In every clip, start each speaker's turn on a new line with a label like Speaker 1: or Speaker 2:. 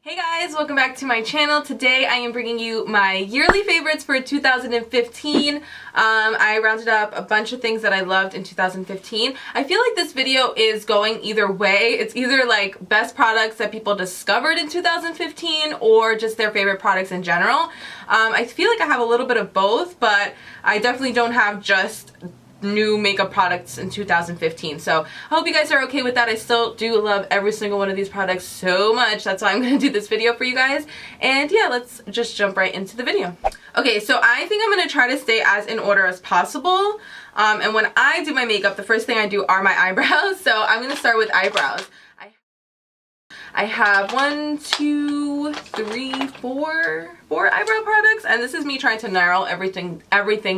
Speaker 1: Hey guys, welcome back to my channel. Today I am bringing you my yearly favorites for 2015. I rounded up a bunch of things that I loved in 2015. I feel like this video is going either way. It's either like best products that people discovered in 2015 or just their favorite products in general. I feel like I have a little bit of both, but I definitely don't have just new makeup products in 2015, so I hope you guys are okay with that. I still do love every single one of these products so much. That's why I'm going to do this video for you guys, and yeah, let's just jump right into the video. Okay, so I think I'm going to try to stay as in order as possible, and when I do my makeup, the first thing I do are my eyebrows, so I'm going to start with eyebrows. I have four eyebrow products, and this is me trying to narrow everything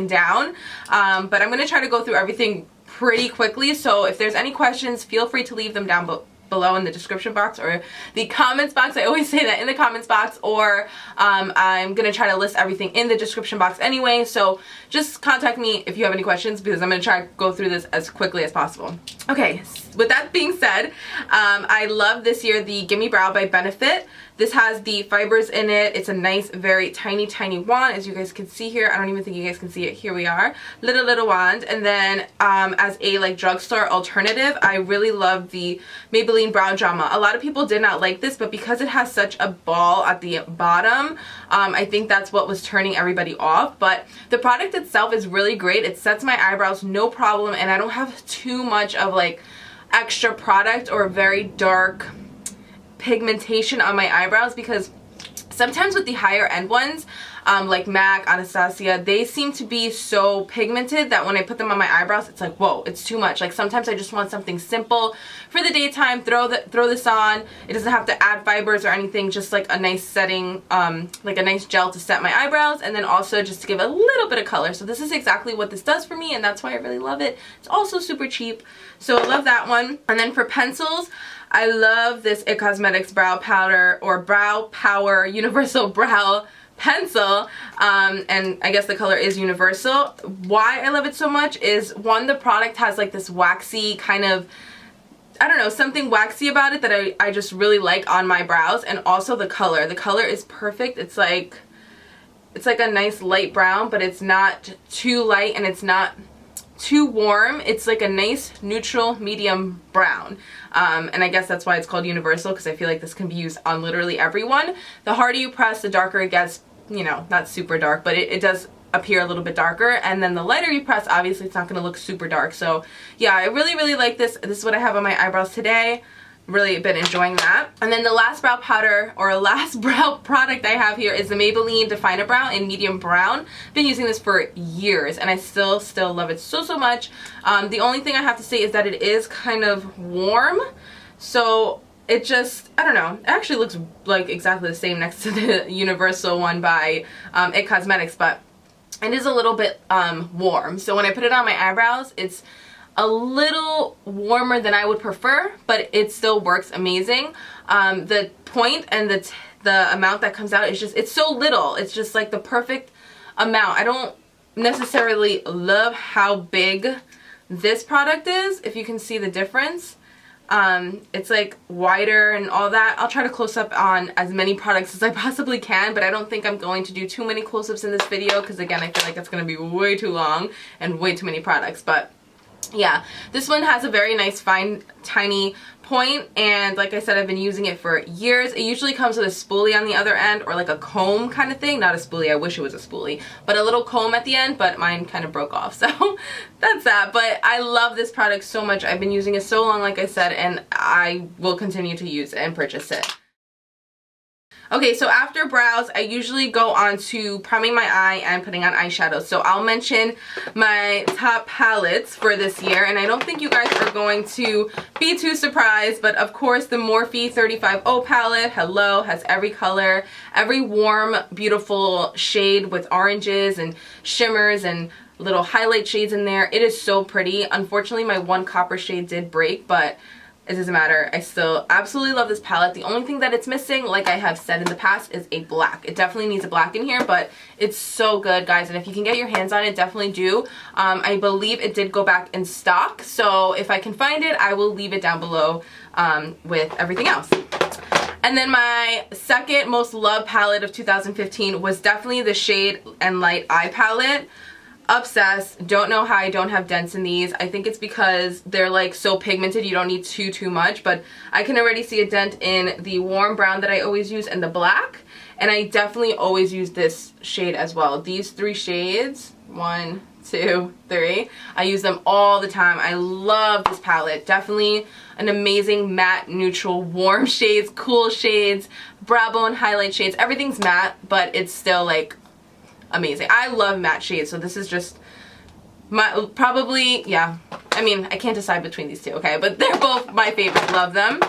Speaker 1: down, but I'm going to try to go through everything pretty quickly, so if there's any questions, feel free to leave them down below in the description box or the comments box. I always say that, in the comments box, or I'm going to try to list everything in the description box anyway, so just contact me if you have any questions, because I'm going to try to go through this as quickly as possible. Okay, with that being said, I love this year the Gimme Brow by Benefit. This has the fibers in it. It's a nice, very tiny wand, as you guys can see here. I don't even think you guys can see it. Here we are. Little wand. And then as a like drugstore alternative, I really love the Maybelline Brow Drama. A lot of people did not like this, but because it has such a ball at the bottom, I think that's what was turning everybody off. But the product itself is really great. It sets my eyebrows no problem, and I don't have too much of like extra product or very dark pigmentation on my eyebrows, because sometimes with the higher end ones like MAC, Anastasia, they seem to be so pigmented that when I put them on my eyebrows, it's like, whoa, it's too much. Like sometimes I just want something simple for the daytime. Throw this on. It doesn't have to add fibers or anything, just like a nice setting, like a nice gel to set my eyebrows, and then also just to give a little bit of color. So this is exactly what this does for me, and that's why I really love it. It's also super cheap, so I love that one. And then for pencils, I love this It Cosmetics Brow Powder, or Brow Power Universal Brow Pencil, and I guess the color is universal. Why I love it so much is, one, the product has like this waxy kind of, I don't know, something waxy about it that I just really like on my brows, and also the color. The color is perfect. It's like a nice light brown, but it's not too light and it's not too warm. It's like a nice neutral medium brown, and I guess that's why it's called universal, because I feel like this can be used on literally everyone. The harder you press, the darker it gets. You know, not super dark, but it does appear a little bit darker, and then the lighter you press, obviously it's not going to look super dark. So yeah, I really like this. This is what I have on my eyebrows today. Really been enjoying that. And then the last brow powder, or last brow product I have here, is the Maybelline Define a Brow in medium brown. Been using this for years, and I still love it so much. The only thing I have to say is that it is kind of warm, so it just, I don't know, it actually looks like exactly the same next to the universal one by It Cosmetics, but it is a little bit warm. So when I put it on my eyebrows, it's a little warmer than I would prefer, but it still works amazing. The point and the amount that comes out is just, it's so little. It's just like the perfect amount. I don't necessarily love how big this product is, if you can see the difference. It's like wider and all that. I'll try to close up on as many products as I possibly can, but I don't think I'm going to do too many close-ups in this video, because again, I feel like it's going to be way too long and way too many products. But yeah, this one has a very nice fine tiny point, and like I said, I've been using it for years. It usually comes with a spoolie on the other end, or like a comb kind of thing. Not a spoolie, I wish it was a spoolie, but a little comb at the end, but mine kind of broke off, so that's that. But I love this product so much. I've been using it so long, like I said, and I will continue to use it and purchase it. Okay, so after brows, I usually go on to priming my eye and putting on eyeshadow. So I'll mention my top palettes for this year, and I don't think you guys are going to be too surprised, but of course the Morphe 35O palette, hello, has every color, every warm, beautiful shade with oranges and shimmers and little highlight shades in there. It is so pretty. Unfortunately, my one copper shade did break, but it doesn't matter. I still absolutely love this palette. The only thing that it's missing, like I have said in the past, is a black. It definitely needs a black in here, but it's so good, guys. And if you can get your hands on it, definitely do. I believe it did go back in stock, so if I can find it, I will leave it down below with everything else. And then my second most loved palette of 2015 was definitely the Shade and Light Eye Palette. Obsessed. Don't know how I don't have dents in these. I think it's because they're like so pigmented you don't need too much, but I can already see a dent in the warm brown that I always use and the black, and I definitely always use this shade as well. These three shades, 1, 2, 3, I use them all the time. I love this palette. Definitely an amazing matte, neutral, warm shades, cool shades, brow bone highlight shades. Everything's matte, but it's still like amazing. I love matte shades, so this is just my probably, yeah, I mean, I can't decide between these two, okay, but they're both my favorite. Love them.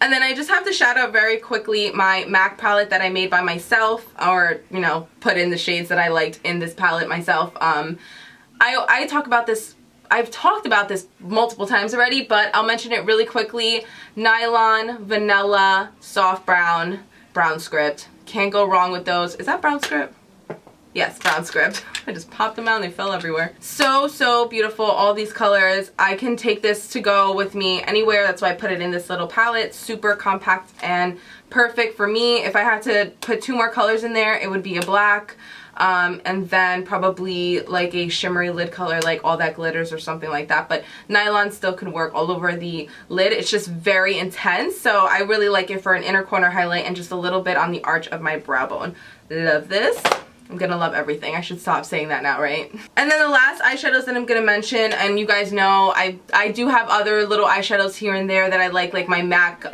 Speaker 1: And then I just have to shout out very quickly my MAC palette that I made by myself, or, you know, put in the shades that I liked in this palette myself. I talk about this, I've talked about this multiple times already, but I'll mention it really quickly. Nylon, Vanilla, Soft Brown, Brown Script. Can't go wrong with those. Is that Brown Script? Yes, Brown Script. I just popped them out and they fell everywhere. So beautiful, all these colors. I can take this to go with me anywhere. That's why I put it in this little palette. Super compact and perfect for me. If I had to put 2 more colors in there, it would be a black, and then probably like a shimmery lid color, like All That Glitters or something like that. But nylon still can work all over the lid. It's just very intense, so I really like it for an inner corner highlight and just a little bit on the arch of my brow bone. Love this. I'm gonna love everything. I should stop saying that now, right? And then the last eyeshadows that I'm gonna mention, and you guys know I do have other little eyeshadows here and there that I like my MAC,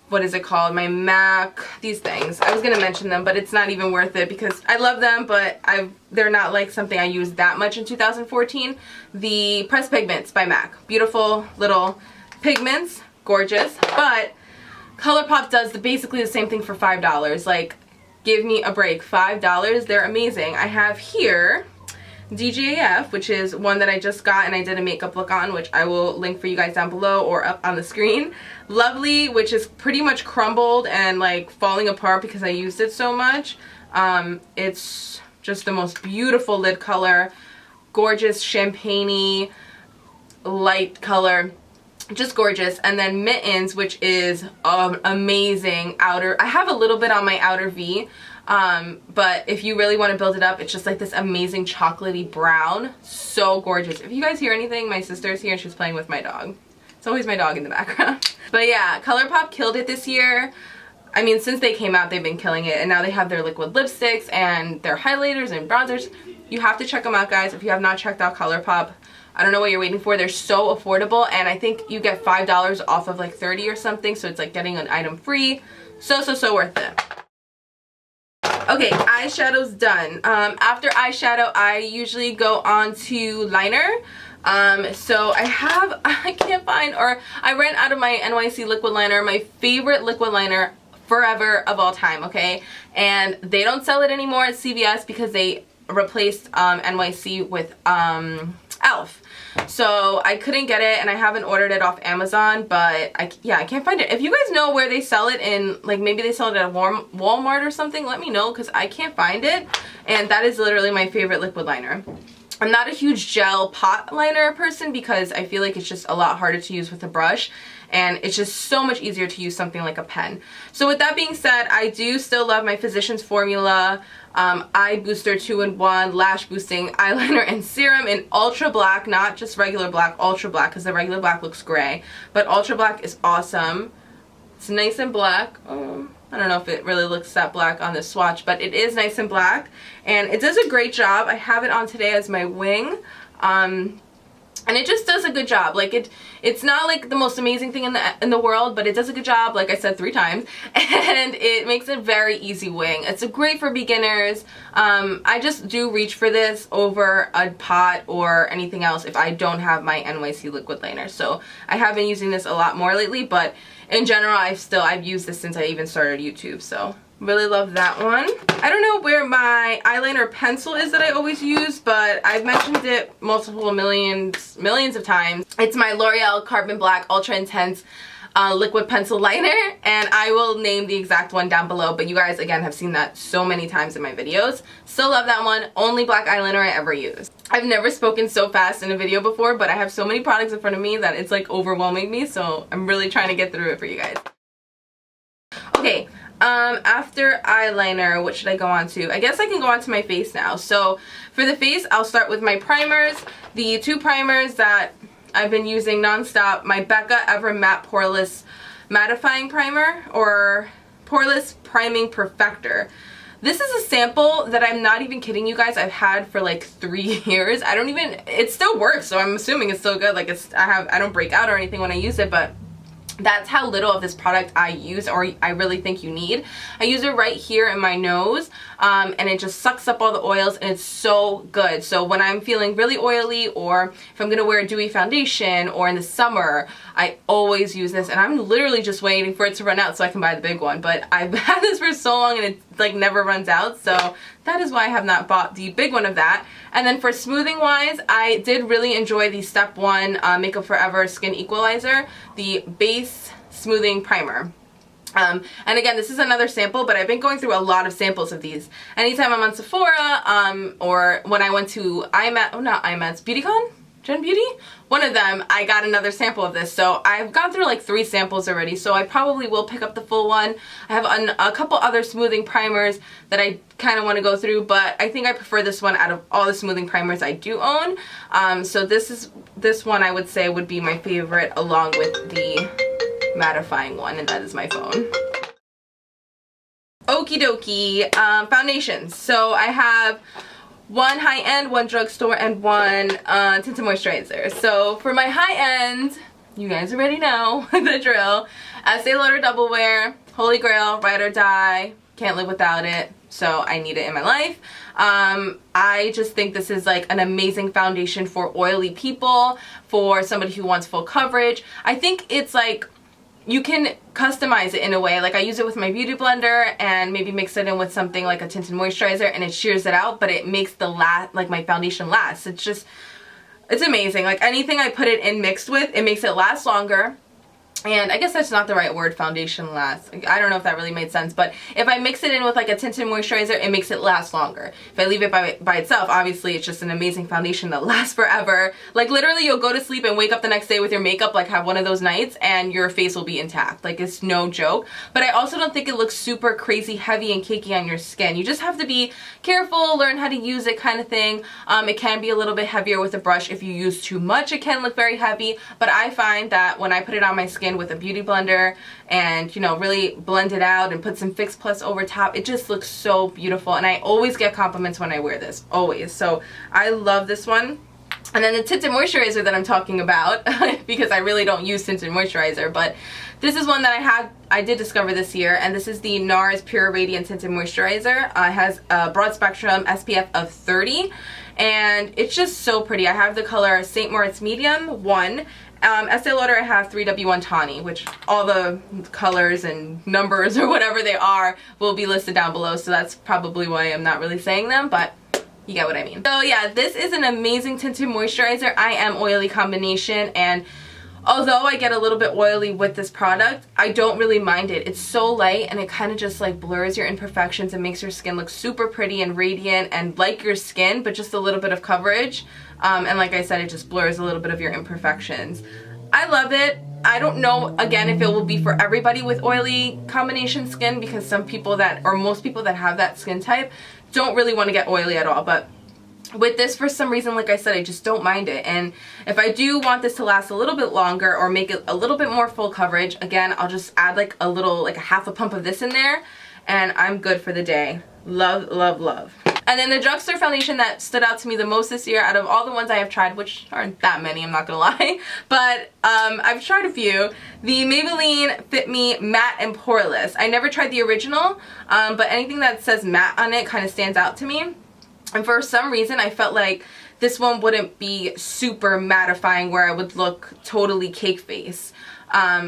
Speaker 1: what is it called? My MAC, these things. I was gonna mention them, but it's not even worth it because I love them, but they're not like something I use that much in 2014. The Pressed Pigments by MAC. Beautiful little pigments, gorgeous, but ColourPop does basically the same thing for $5. Like, give me a break. $5, they're amazing. I have here DGAF, which is one that I just got and I did a makeup look on, which I will link for you guys down below or up on the screen. Lovely, which is pretty much crumbled and like falling apart because I used it so much. It's just the most beautiful lid color. Gorgeous champagne-y light color. Just gorgeous. And then Mittens, which is amazing outer. I have a little bit on my outer V, but if you really want to build it up, it's just like this amazing chocolatey brown. So gorgeous. If you guys hear anything, my sister's here and she's playing with my dog. It's always my dog in the background. But yeah, ColourPop killed it this year. I mean, since they came out, they've been killing it, and now they have their liquid lipsticks and their highlighters and bronzers. You have to check them out, guys. If you have not checked out ColourPop, I don't know what you're waiting for. They're so affordable, and I think you get $5 off of like 30 or something, so it's like getting an item free. So worth it. Okay, eyeshadow's done. After eyeshadow, I usually go on to liner. So I can't find, or I ran out of my NYC Liquid Liner, my favorite liquid liner forever of all time, okay? And they don't sell it anymore at CVS because they replaced NYC with e.l.f. So I couldn't get it, and I haven't ordered it off Amazon, but I can't find it. If you guys know where they sell it in, like maybe they sell it at Walmart or something, let me know because I can't find it. And that is literally my favorite liquid liner. I'm not a huge gel pot liner person because I feel like it's just a lot harder to use with a brush, and it's just so much easier to use something like a pen. So with that being said, I do still love my Physicians Formula Eye Booster 2-in-1 Lash Boosting Eyeliner and Serum in Ultra Black, not just regular black, Ultra Black, because the regular black looks gray, but Ultra Black is awesome. It's nice and black. I don't know if it really looks that black on this swatch, but it is nice and black, and it does a great job. I have it on today as my wing, and it just does a good job. Like it's not like the most amazing thing in the world, but it does a good job, like I said 3 times, and it makes a very easy wing. It's great for beginners. I just do reach for this over a pot or anything else if I don't have my NYC Liquid Liner. So I have been using this a lot more lately, but in general, I've used this since I even started YouTube, so really love that one. I don't know where my eyeliner pencil is that I always use, but I've mentioned it millions of times. It's my Loreal Carbon Black Ultra Intense liquid pencil liner, and I will name the exact one down below, but you guys again have seen that so many times in my videos. Still love that one. Only black eyeliner I ever use. I've never spoken so fast in a video before, but I have so many products in front of me that it's like overwhelming me, so I'm really trying to get through it for you guys. Okay, after eyeliner, what should I go on to? I guess I can go on to my face now. So for the face, I'll start with my primers. The two primers that I've been using nonstop, my Becca Ever Matte Poreless Mattifying Primer, or Poreless Priming Perfector. This is a sample that I'm not even kidding you guys, I've had for like 3 years. It still works, so I'm assuming it's still good. Like I don't break out or anything when I use it, but that's how little of this product I use, or I really think you need. I use it right here in my nose, and it just sucks up all the oils, and it's so good. So when I'm feeling really oily, or if I'm gonna wear a dewy foundation, or in the summer, I always use this, and I'm literally just waiting for it to run out so I can buy the big one. But I've had this for so long, and it like never runs out, so that is why I have not bought the big one of that. And then for smoothing wise, I did really enjoy the Step 1 Makeup Forever Skin Equalizer, the base smoothing primer. And again, this is another sample, but I've been going through a lot of samples of these. Anytime I'm on Sephora, or when I went to BeautyCon? Gen Beauty? One of them, I got another sample of this. So I've gone through like 3 samples already, so I probably will pick up the full one. I have a couple other smoothing primers that I kind of want to go through, but I think I prefer this one out of all the smoothing primers I do own. So this one I would say would be my favorite, along with the mattifying one, and that is my phone. Okie dokie, foundations. So I have one high-end, one drugstore, and one tinted moisturizer. So for my high-end, you guys already know the drill. Estée Lauder Double Wear, Holy Grail, Ride or Die, can't live without it, so I need it in my life. I just think this is like an amazing foundation for oily people, for somebody who wants full coverage. I think it's like, you can customize it in a way. Like I use it with my beauty blender and maybe mix it in with something like a tinted moisturizer, and it shears it out, but it makes my foundation last. It's amazing. Like anything I put it in mixed with, it makes it last longer. And I guess that's not the right word, foundation last. I don't know if that really made sense, but if I mix it in with like a tinted moisturizer, it makes it last longer. If I leave it by itself, obviously it's just an amazing foundation that lasts forever. Like literally you'll go to sleep and wake up the next day with your makeup, like have one of those nights, and your face will be intact. Like it's no joke. But I also don't think it looks super crazy heavy and cakey on your skin. You just have to be careful, learn how to use it, kind of thing. It can be a little bit heavier with a brush. If you use too much, it can look very heavy, but I find that when I put it on my skin with a beauty blender and, you know, really blend it out and put some Fix Plus over top, it just looks so beautiful, and I always get compliments when I wear this, always. So I love this one. And then the tinted moisturizer that I'm talking about, because I really don't use tinted moisturizer, but this is one that I did discover this year, and this is the Nars Pure Radiant Tinted Moisturizer. It has a broad spectrum SPF of 30, and it's just so pretty. I have the color St.Moritz Medium 1. Estee Lauder, I have 3W1 Tawny, which all the colors and numbers or whatever they are will be listed down below, so that's probably why I'm not really saying them, but you get what I mean. So yeah, this is an amazing tinted moisturizer. I am oily combination, and although I get a little bit oily with this product, I don't really mind it. It's so light, and it kind of just like blurs your imperfections and makes your skin look super pretty and radiant and like your skin, but just a little bit of coverage. And like I said, it just blurs a little bit of your imperfections. I love it. I don't know, again, if it will be for everybody with oily combination skin, because some people most people that have that skin type don't really want to get oily at all. But with this, for some reason, like I said, I just don't mind it. And if I do want this to last a little bit longer or make it a little bit more full coverage, again, I'll just add like a little, like a half a pump of this in there, and I'm good for the day. Love, love, love. And then the drugstore foundation that stood out to me the most this year out of all the ones I have tried, which aren't that many, I'm not gonna lie, but I've tried a few. The Maybelline Fit Me Matte and Poreless. I never tried the original, but anything that says matte on it kind of stands out to me. And for some reason, I felt like this one wouldn't be super mattifying where I would look totally cake face.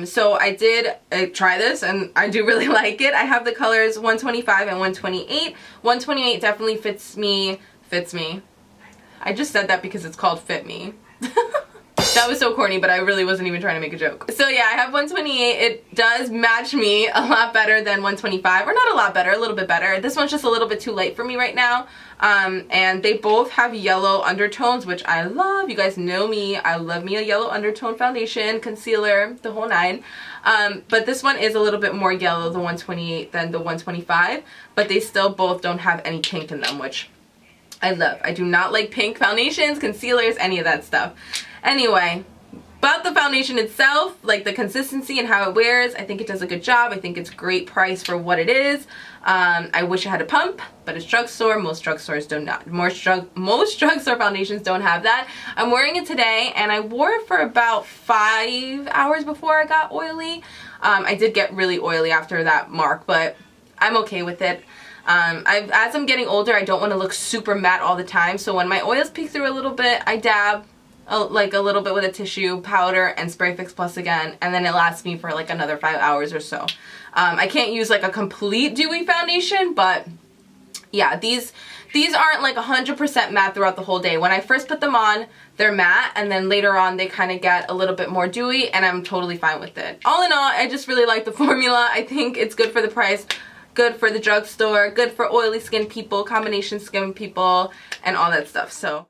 Speaker 1: So I did try this, and I do really like it. I have the colors 125 and 128. 128 definitely fits me. I just said that because it's called Fit Me. That was so corny, but I really wasn't even trying to make a joke. So yeah, I have 128. It does match me a lot better than 125, or not a lot better, a little bit better. This one's just a little bit too light for me right now. And they both have yellow undertones, which I love. You guys know me. I love me a yellow undertone foundation, concealer, the whole nine. But this one is a little bit more yellow, the 128, than the 125, but they still both don't have any pink in them, which I love. I do not like pink foundations, concealers, any of that stuff. Anyway, about the foundation itself, like the consistency and how it wears, I think it does a good job. I think it's great price for what it is. I wish it had a pump, but it's drugstore. Most drugstores do not. Most drugstore foundations don't have that. I'm wearing it today, and I wore it for about 5 hours before I got oily. I did get really oily after that mark, but I'm okay with it. As I'm getting older, I don't want to look super matte all the time, so when my oils peek through a little bit, I dab like a little bit with a tissue, powder, and Spray Fix Plus again, and then it lasts me for like another 5 hours or so. I can't use like a complete dewy foundation, but yeah, these aren't like 100% matte throughout the whole day. When I first put them on, they're matte, and then later on they kind of get a little bit more dewy, and I'm totally fine with it. All in all, I just really like the formula. I think it's good for the price, good for the drugstore, good for oily skin people, combination skin people, and all that stuff. So.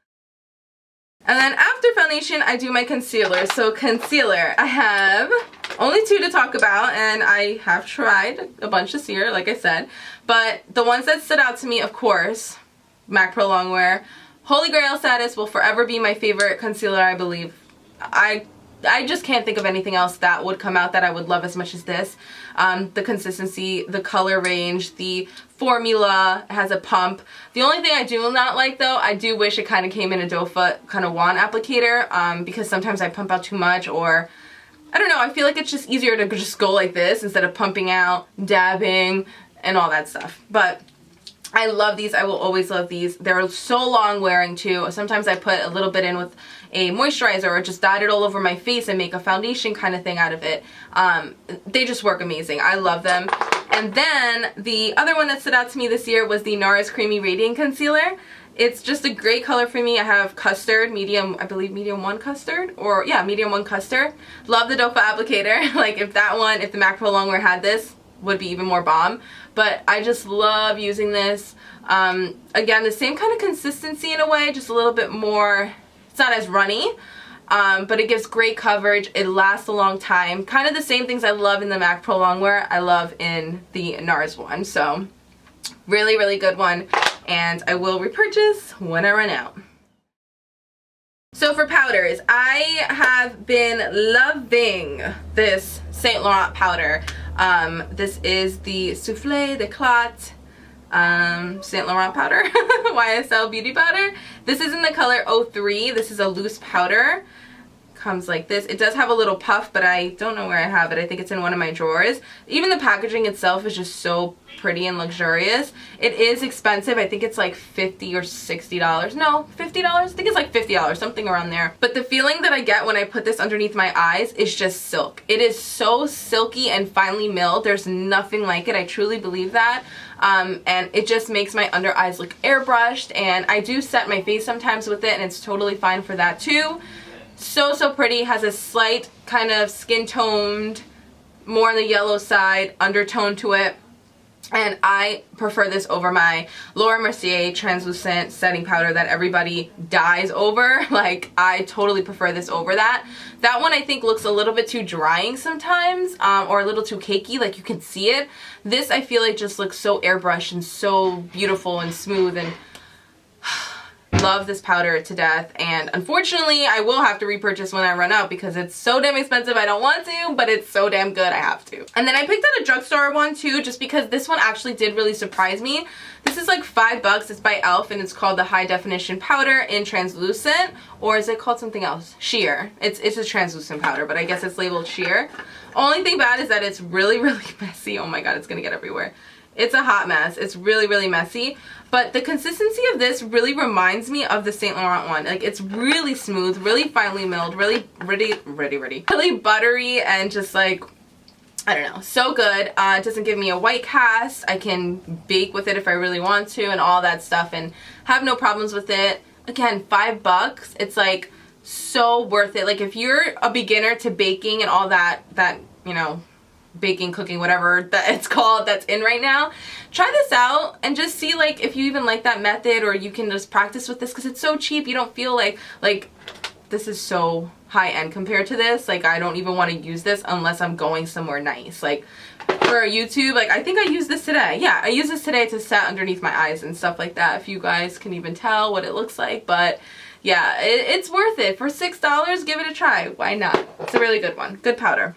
Speaker 1: And then after foundation, I do my concealer. So concealer, I have only 2 to talk about, and I have tried a bunch this year, like I said. But the ones that stood out to me, of course, MAC Prolong Wear. Holy Grail status, will forever be my favorite concealer, I believe. I just can't think of anything else that would come out that I would love as much as this. The consistency, the color range, the formula, has a pump. The only thing I do not like, though, I do wish it kind of came in a doe foot kind of wand applicator, because sometimes I pump out too much, or I don't know, I feel like it's just easier to just go like this instead of pumping out, dabbing, and all that stuff. But I love these. I will always love these. They're so long wearing too. Sometimes I put a little bit in with a moisturizer or just dot it all over my face and make a foundation kind of thing out of it. They just work amazing. I love them. And then the other one that stood out to me this year was the Nars Creamy Radiant Concealer. It's just a great color for me. I have custard, medium, I believe medium 1 custard, or yeah, medium 1 custard. Love the doe foot applicator. Like if the MAC Prolong Wear had this, would be even more bomb. But I just love using this. Again, the same kind of consistency in a way, just a little bit more, it's not as runny, but it gives great coverage. It lasts a long time. Kind of the same things I love in the MAC Prolong Wear, I love in the Nars one. So really, really good one. And I will repurchase when I run out. So for powders, I have been loving this St. Laurent powder. This is the Soufflé d'Eclat St. Laurent powder, YSL beauty powder. This is in the color 03. This is a loose powder. Comes like this. It does have a little puff, but I don't know where I have it. I think it's in one of my drawers. Even the packaging itself is just so pretty and luxurious. It is expensive. I think it's like $50 or $60. No, $50? I think it's like $50, something around there. But the feeling that I get when I put this underneath my eyes is just silk. It is so silky and finely milled. There's nothing like it. I truly believe that. And it just makes my under eyes look airbrushed, and I do set my face sometimes with it, and it's totally fine for that too. So pretty. Has a slight kind of skin toned, more on the yellow side undertone to it, and I prefer this over my Laura Mercier translucent setting powder that everybody dies over. Like, I totally prefer this over that. That one I think looks a little bit too drying sometimes, or a little too cakey, like you can see it. This I feel like just looks so airbrushed and so beautiful and smooth, and love this powder to death. And unfortunately I will have to repurchase when I run out because it's so damn expensive. I don't want to, but it's so damn good I have to. And then I picked out a drugstore one too, just because this one actually did really surprise me. This is like $5. It's by e.l.f. and it's called the High Definition Powder in Translucent, or is it called something else? Sheer. It's a translucent powder, but I guess it's labeled sheer. Only thing bad is that it's really, really messy. Oh my god, it's gonna get everywhere. It's a hot mess. It's really, really messy. But the consistency of this really reminds me of the St. Laurent one. Like, it's really smooth, really finely milled, really buttery, and just like, I don't know, so good. It doesn't give me a white cast. I can bake with it if I really want to and all that stuff and have no problems with it. Again, $5. It's like so worth it. Like, if you're a beginner to baking and all that, you know, baking, cooking, whatever that it's called that's in right now, try this out and just see like if you even like that method, or you can just practice with this because it's so cheap. You don't feel like this is so high-end compared to this. Like, I don't even want to use this unless I'm going somewhere nice. Like, for YouTube, like, I think I used this today. Yeah, I used this today to set underneath my eyes and stuff like that, if you guys can even tell what it looks like. But yeah, it's worth it. For $6, give it a try. Why not? It's a really good one. Good powder.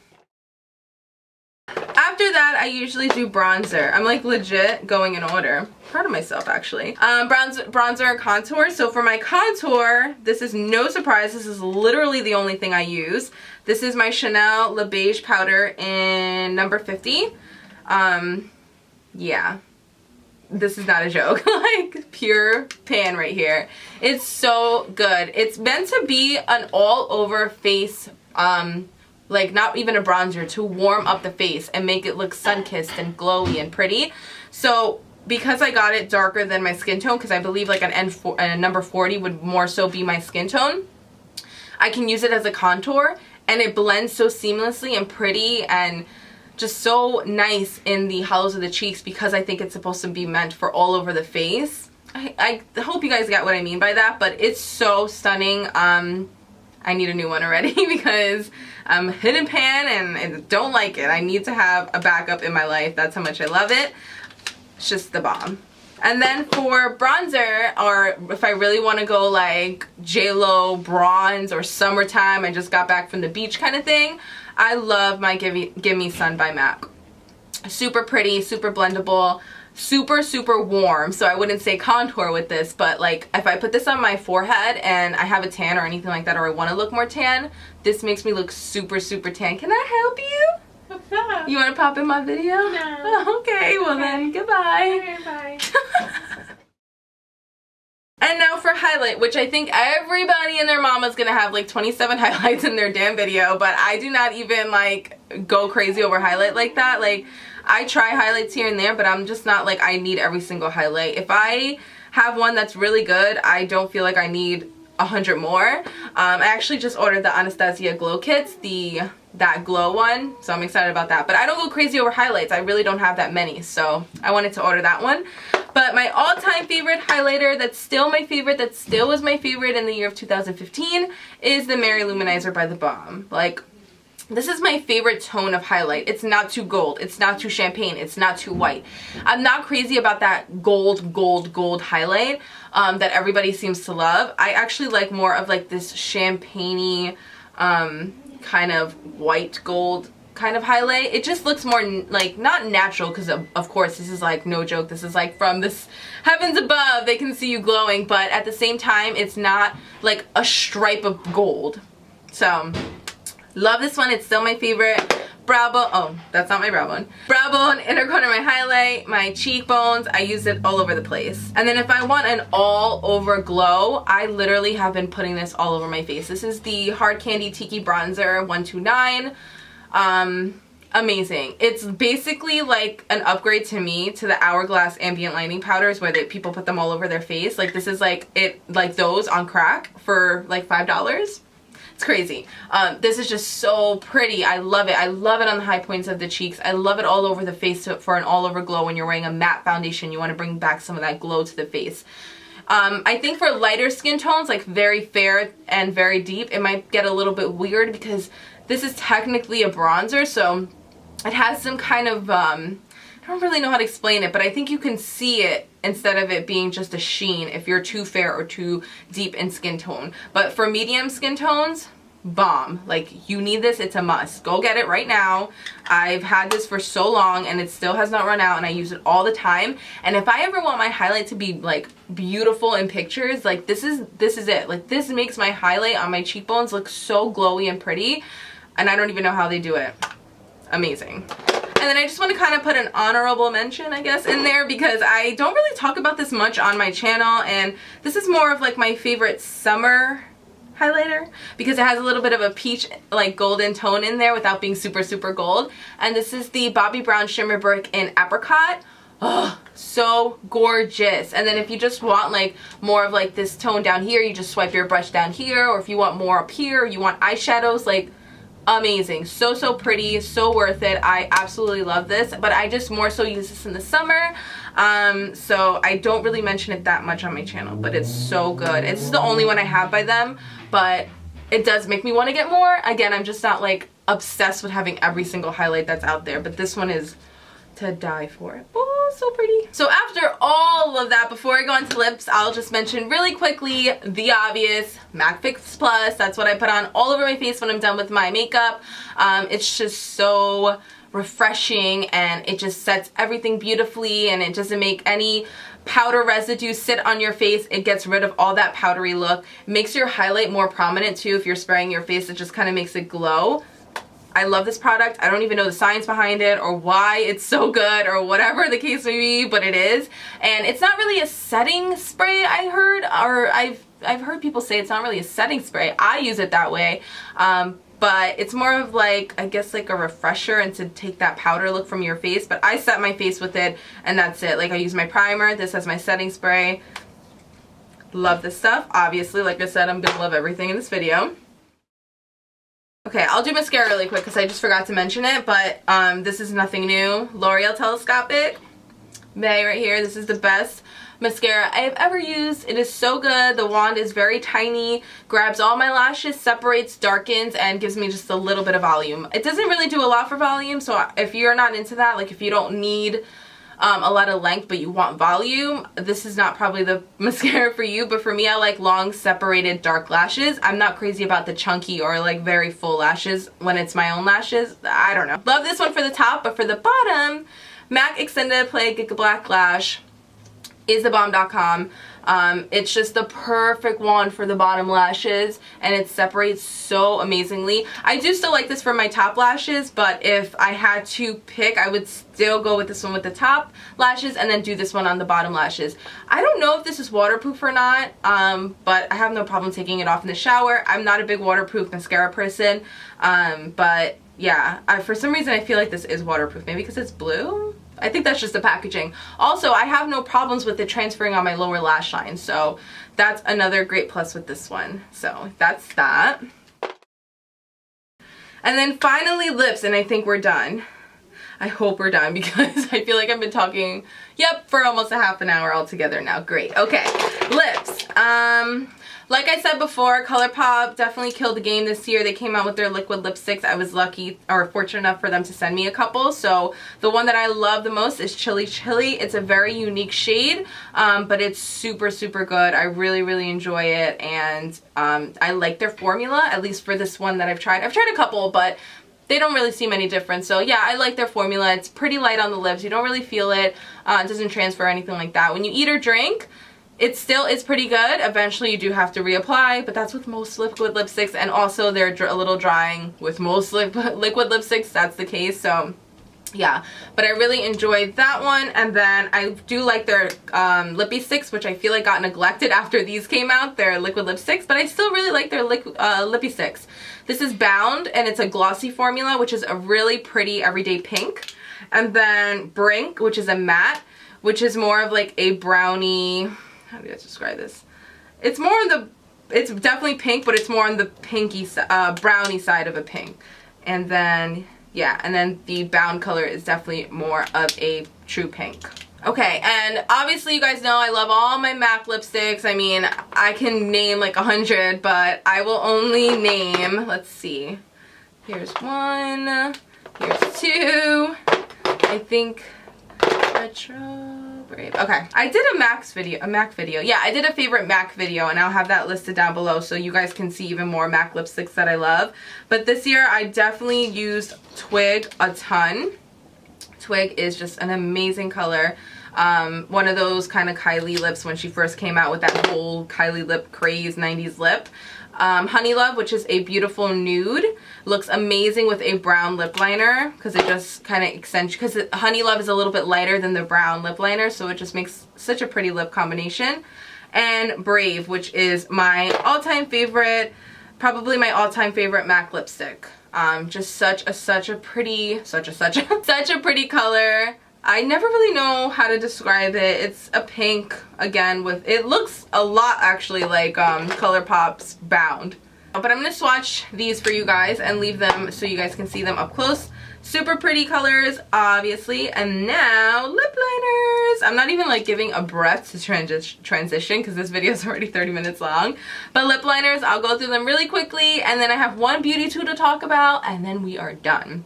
Speaker 1: After that, I usually do bronzer. I'm like legit going in order. Proud of myself, actually. Bronzer and contour. So for my contour, this is no surprise. This is literally the only thing I use. This is my Chanel Le Beige powder in number 50. Yeah. This is not a joke. Like, pure pan right here. It's so good. It's meant to be an all-over face, like not even a bronzer, to warm up the face and make it look sun-kissed and glowy and pretty. So because I got it darker than my skin tone, because I believe like a number 40 would more so be my skin tone, I can use it as a contour, and it blends so seamlessly and pretty and just so nice in the hollows of the cheeks, because I think it's supposed to be meant for all over the face. I hope you guys get what I mean by that, but it's so stunning. I need a new one already because I'm hidden pan and I don't like it. I need to have a backup in my life. That's how much I love it. It's just the bomb. And then for bronzer, or if I really want to go like J-Lo bronze or summertime, I just got back from the beach kind of thing, I love my Gimme Sun by MAC. Super pretty, super blendable, super, super warm. So I wouldn't say contour with this, but like if I put this on my forehead and I have a tan or anything like that, or I want to look more tan, this makes me look super, super tan. Can I help you?
Speaker 2: What's up?
Speaker 1: You want to pop in my video?
Speaker 2: No.
Speaker 1: Oh, okay, well then, goodbye.
Speaker 2: Okay, bye.
Speaker 1: And now for highlight, which I think everybody and their mama's gonna have like 27 highlights in their damn video, but I do not even like go crazy over highlight like that. Like, I try highlights here and there, but I'm just not like I need every single highlight. If I have one that's really good, I don't feel like I need 100 more. I actually just ordered the Anastasia Glow Kits, that glow one, so I'm excited about that. But I don't go crazy over highlights. I really don't have that many, so I wanted to order that one. But my all-time favorite highlighter, that's still my favorite, that still was my favorite in the year of 2015, is the Mary Luminizer by The Balm. Like, this is my favorite tone of highlight. It's not too gold. It's not too champagne. It's not too white. I'm not crazy about that gold, gold, gold highlight that everybody seems to love. I actually like more of like this champagne-y kind of white gold kind of highlight. It just looks more like, not natural, because of course this is like, no joke, this is like from this heavens above, they can see you glowing, but at the same time it's not like a stripe of gold. So love this one. It's still my favorite. Brow bone, oh, that's not my brow bone. Brow bone, inner corner, my highlight, my cheekbones, I use it all over the place. And then if I want an all over glow, I literally have been putting this all over my face. This is the Hard Candy Tiki Bronzer 129. Amazing. It's basically like an upgrade to me to the Hourglass ambient lighting powders where people put them all over their face. Like, this is like those on crack for like $5. It's crazy. This is just so pretty. I love it. I love it on the high points of the cheeks. I love it all over the face for an all over glow. When you're wearing a matte foundation, you want to bring back some of that glow to the face. I think for lighter skin tones, like very fair and very deep, it might get a little bit weird because this is technically a bronzer, so it has some kind of, I don't really know how to explain it, but I think you can see it instead of it being just a sheen if you're too fair or too deep in skin tone. But for medium skin tones, bomb. Like, you need this. It's a must. Go get it right now. I've had this for so long and it still has not run out, and I use it all the time. And if I ever want my highlight to be like beautiful in pictures, like this is it. Like, this makes my highlight on my cheekbones look so glowy and pretty, and I don't even know how they do it. Amazing. And then I just want to kind of put an honorable mention, I guess, in there, because I don't really talk about this much on my channel, and this is more of like my favorite summer highlighter because it has a little bit of a peach like golden tone in there without being super, super gold. And this is the Bobbi Brown Shimmer Brick in Apricot. Oh, so gorgeous. And then if you just want like more of like this tone down here, you just swipe your brush down here, or if you want more up here, you want eyeshadows, like amazing. So, so pretty, so worth it. I absolutely love this, but I just more so use this in the summer. So I don't really mention it that much on my channel, but it's so good. It's the only one I have by them, but it does make me want to get more. Again, I'm just not like obsessed with having every single highlight that's out there, but this one is to die for. Oh, so pretty. So after all of that, before I go into lips, I'll just mention really quickly the obvious, MAC Fix Plus. That's what I put on all over my face when I'm done with my makeup. It's just so refreshing, and it just sets everything beautifully, and it doesn't make any powder residue sit on your face. It gets rid of all that powdery look. It makes your highlight more prominent too. If you're spraying your face, it just kind of makes it glow. I love this product. I don't even know the science behind it or why it's so good or whatever the case may be, but it is. And it's not really a setting spray, I heard, or I've heard people say it's not really a setting spray. I use it that way. But it's more of like, I guess like a refresher and to take that powder look from your face. But I set my face with it and that's it. Like I use my primer, this has my setting spray. Love this stuff. Obviously, like I said, I'm gonna love everything in this video. Okay, I'll do mascara really quick because I just forgot to mention it, but this is nothing new. L'Oreal Telescopic. May right here. This is the best mascara I have ever used. It is so good. The wand is very tiny, grabs all my lashes, separates, darkens, and gives me just a little bit of volume. It doesn't really do a lot for volume, so if you're not into that, like if you don't need a lot of length but you want volume, this is not probably the mascara for you. But for me, I like long separated dark lashes. I'm not crazy about the chunky or like very full lashes when it's my own lashes. I don't know. Love this one for the top, but for the bottom, MAC Extended Play Giga Black Lash is thebomb.com. It's just the perfect wand for the bottom lashes, and it separates so amazingly. I do still like this for my top lashes, but if I had to pick, I would still go with this one with the top lashes and then do this one on the bottom lashes. I don't know if this is waterproof or not, but I have no problem taking it off in the shower. I'm not a big waterproof mascara person, but yeah, for some reason I feel like this is waterproof. Maybe because it's blue? I think that's just the packaging. Also, I have no problems with it transferring on my lower lash line, so that's another great plus with this one. So that's that. And then finally lips, and I think we're done. I hope we're done because I feel like I've been talking, for almost a half an hour altogether now. Great. Okay, lips. Like I said before, ColourPop definitely killed the game this year. They came out with their liquid lipsticks. I was lucky or fortunate enough for them to send me a couple. So the one that I love the most is Chili Chili. It's a very unique shade, but it's super, super good. I really, really enjoy it, and I like their formula, at least for this one that I've tried. I've tried a couple, but they don't really seem any different. So yeah, I like their formula. It's pretty light on the lips. You don't really feel it. It doesn't transfer or anything like that. When you eat or drink, it still is pretty good. Eventually you do have to reapply, but that's with most liquid lipsticks, and also they're a little drying with most liquid lipsticks. That's the case. So yeah, but I really enjoyed that one. And then I do like their lippy sticks, which I feel like got neglected after these came out, their liquid lipsticks, but I still really like their lippy sticks. This is Bound, and it's a glossy formula, which is a really pretty everyday pink. And then Brink, which is a matte, which is more of like a brownie. How do I describe this? It's more on the, it's definitely pink, but it's more on the pinky, brownie side of a pink. And then, yeah, and then the Bound color is definitely more of a true pink. Okay, and obviously you guys know I love all my MAC lipsticks. I mean, I can name like 100, but I will only name, let's see. Here's one, here's two, I think, Retro. Brave. Okay, I did a MAC video. Yeah, I did a favorite MAC video, and I'll have that listed down below so you guys can see even more MAC lipsticks that I love. But this year I definitely used Twig a ton. Twig is just an amazing color. One of those kind of Kylie lips when she first came out with that whole Kylie lip craze, 90s lip. Honey Love, which is a beautiful nude, looks amazing with a brown lip liner because it just kind of accentuates, because Honey Love is a little bit lighter than the brown lip liner, so it just makes such a pretty lip combination. And Brave, which is my all-time favorite, probably my all-time favorite MAC lipstick. Just such a pretty color. I never really know how to describe it. It's a pink, again, with, it looks a lot actually like ColourPop's Bound. But I'm going to swatch these for you guys and leave them so you guys can see them up close. Super pretty colors, obviously. And now, lip liners. I'm not even like giving a breath to transition because this video is already 30 minutes long. But lip liners, I'll go through them really quickly. And then I have one beauty tool to talk about. And then we are done.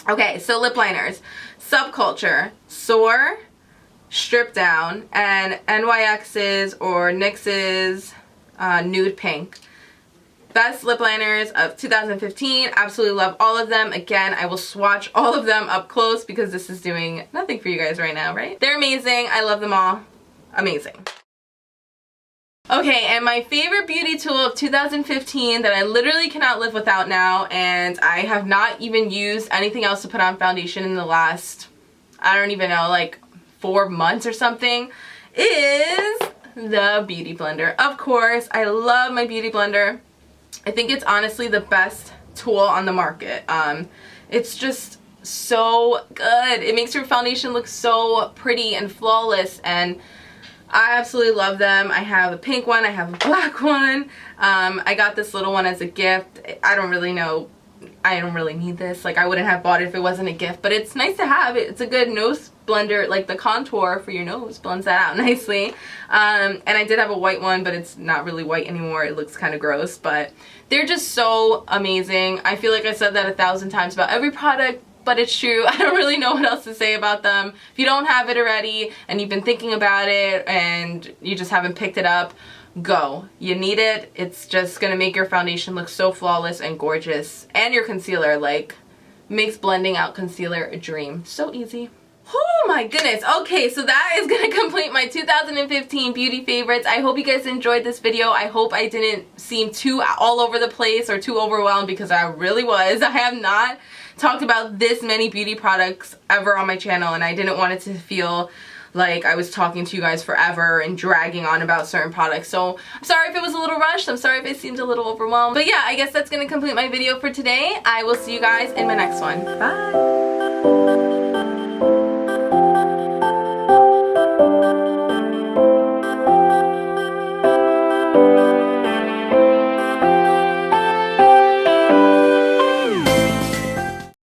Speaker 1: Okay, so lip liners. Subculture, Soar, Strip Down, and NYX's or NYX's Nude Pink. Best lip liners of 2015. Absolutely love all of them. Again, I will swatch all of them up close because this is doing nothing for you guys right now, right? They're amazing. I love them all. Amazing. Okay, and my favorite beauty tool of 2015 that I literally cannot live without now, and I have not even used anything else to put on foundation in the last, I don't even know, like 4 months or something, is the Beauty Blender. Of course, I love my Beauty Blender. I think it's honestly the best tool on the market. It's just so good. It makes your foundation look so pretty and flawless, and I absolutely love them. I have a pink one, I have a black one. I got this little one as a gift. I don't really know, I don't really need this. Like, I wouldn't have bought it if it wasn't a gift, but it's nice to have it. It's a good nose blender, like the contour for your nose blends that out nicely. And I did have a white one, but it's not really white anymore. It looks kind of gross, but they're just so amazing. I feel like I said that 1,000 times about every product, but it's true. I don't really know what else to say about them. If you don't have it already and you've been thinking about it and you just haven't picked it up, go. You need it. It's just gonna make your foundation look so flawless and gorgeous. And your concealer, like, makes blending out concealer a dream. So easy. Oh my goodness. Okay, so that is going to complete my 2015 beauty favorites. I hope you guys enjoyed this video. I hope I didn't seem too all over the place or too overwhelmed, because I really was. I have not talked about this many beauty products ever on my channel, and I didn't want it to feel like I was talking to you guys forever and dragging on about certain products. So I'm sorry if it was a little rushed. I'm sorry if it seemed a little overwhelmed. But yeah, I guess that's going to complete my video for today. I will see you guys in my next one. Bye!